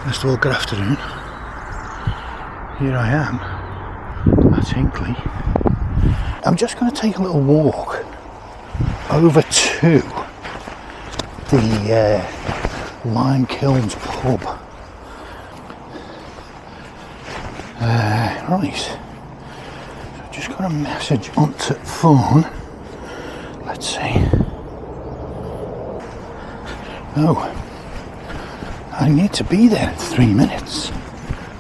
First of all, good afternoon. Here I am at Hinckley. I'm just going to take a little walk over to the Lime Kilns pub. Right, so I've just got a message onto phone. Let's see. Oh, I need to be there in 3 minutes.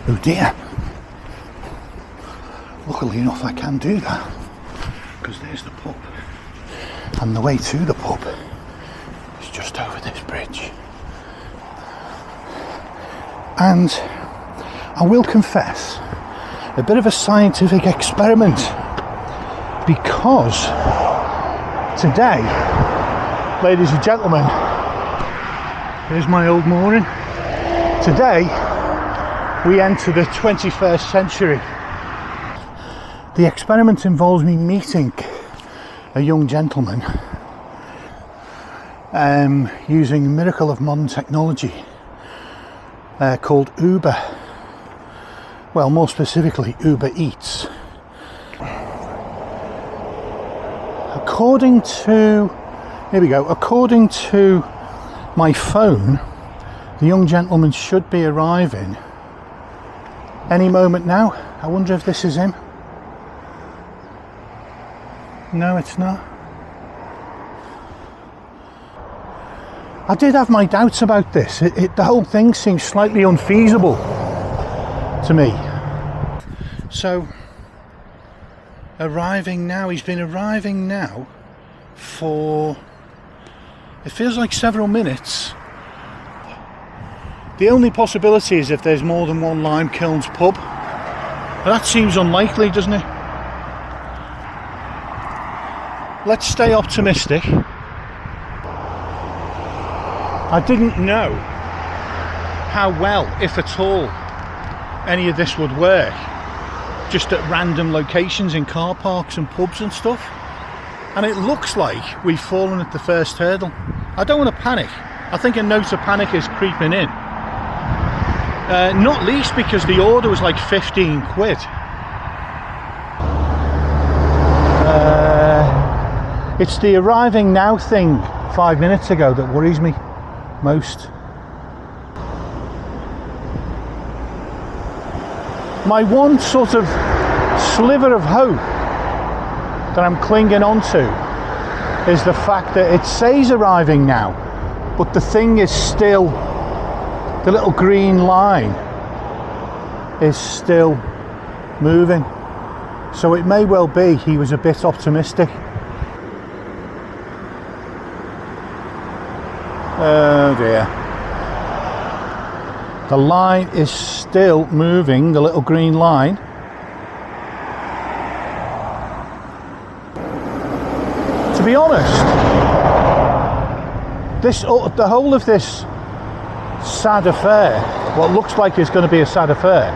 Oh dear. Luckily enough I can do that, because there's the pub. And the way to the pub is just over this bridge. And I will confess, a bit of a scientific experiment, because today, ladies and gentlemen, here's my old mooring. Today we enter the 21st century. The experiment involves me meeting a young gentleman using a miracle of modern technology called Uber. Well, more specifically, Uber Eats. According to my phone, the young gentleman should be arriving any moment now. I wonder if this is him. No, it's not. I did have my doubts about this. The whole thing seems slightly unfeasible to me. So, arriving now. He's been arriving now for, it feels like several minutes. The only possibility is if there's more than one Lime Kilns pub. But that seems unlikely, doesn't it? Let's stay optimistic. I didn't know how well, if at all, any of this would work. Just at random locations in car parks and pubs and stuff. And it looks like we've fallen at the first hurdle. I don't want to panic. I think a note of panic is creeping in. Not least because the order was like 15 quid. It's the arriving now thing 5 minutes ago that worries me most. My one sort of sliver of hope that I'm clinging on to is the fact that it says arriving now, but the thing is still, the little green line is still moving. So it may well be he was a bit optimistic. Oh dear. The line is still moving, the little green line. To be honest, the whole of this sad affair, what looks like it's going to be a sad affair,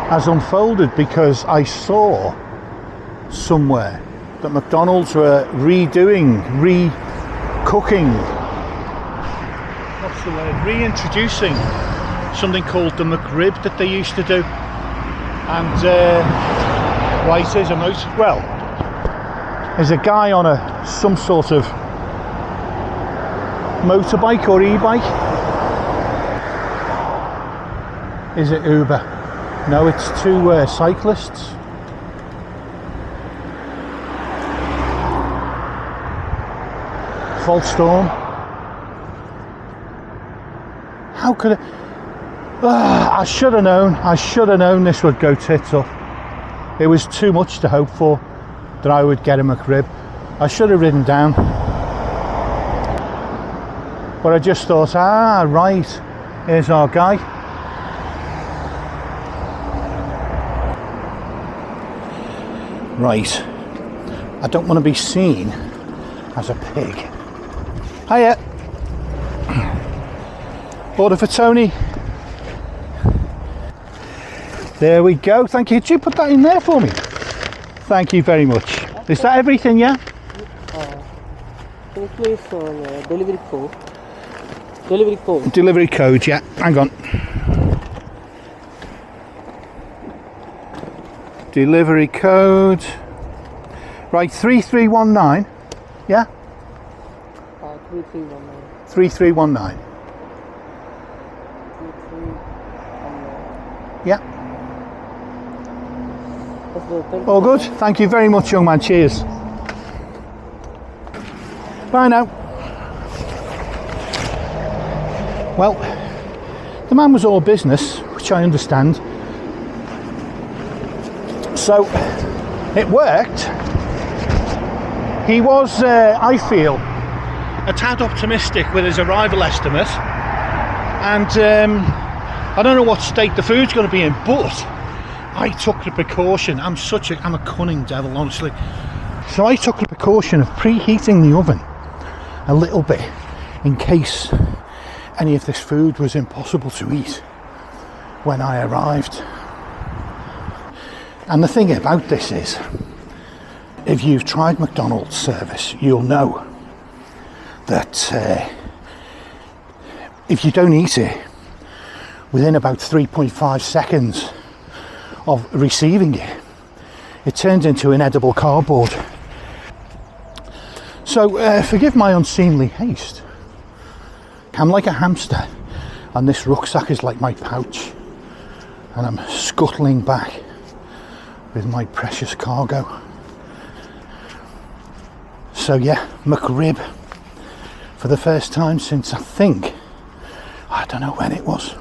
has unfolded because I saw somewhere that McDonald's were reintroducing something called the McRib that they used to do. And right, there's a guy on some sort of motorbike or e-bike. Is it Uber? No, it's two cyclists. False storm. How could it? I should have known. I should have known this would go tits up. It was too much to hope for that I would get a McRib. I should have ridden down. But I just thought, right, here's our guy. Right. I don't want to be seen as a pig. Hiya. Order for Tony. There we go. Thank you. Did you put that in there for me? Thank you very much. Is that everything, yeah? Can you please delivery code? Delivery code. Delivery code, yeah. Hang on. Delivery code. Right, 3319. Yeah? 3319. 3319. 3319. Yeah. That's the thing. All good. Thank you very much, young man. Cheers. Bye now. Well, the man was all business, which I understand. So, it worked. He was, I feel, a tad optimistic with his arrival estimate. And I don't know what state the food's going to be in, but I took the precaution. I'm a cunning devil, honestly. So I took the precaution of preheating the oven a little bit in case any of this food was impossible to eat when I arrived. And the thing about this is, if you've tried McDonald's service, you'll know that if you don't eat it within about 3.5 seconds of receiving it, it turns into inedible cardboard. So forgive my unseemly haste. I'm like a hamster, and this rucksack is like my pouch, and I'm scuttling back with my precious cargo. So yeah, McRib, for the first time since I don't know when it was.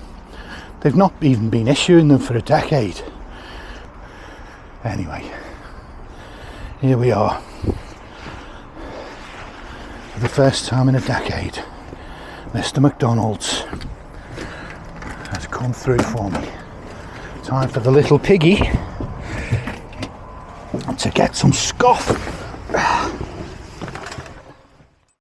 They've not even been issuing them for a decade. Anyway, here we are. For the first time in a decade, Mr. McDonald's has come through for me. Time for the little piggy to get some scoff.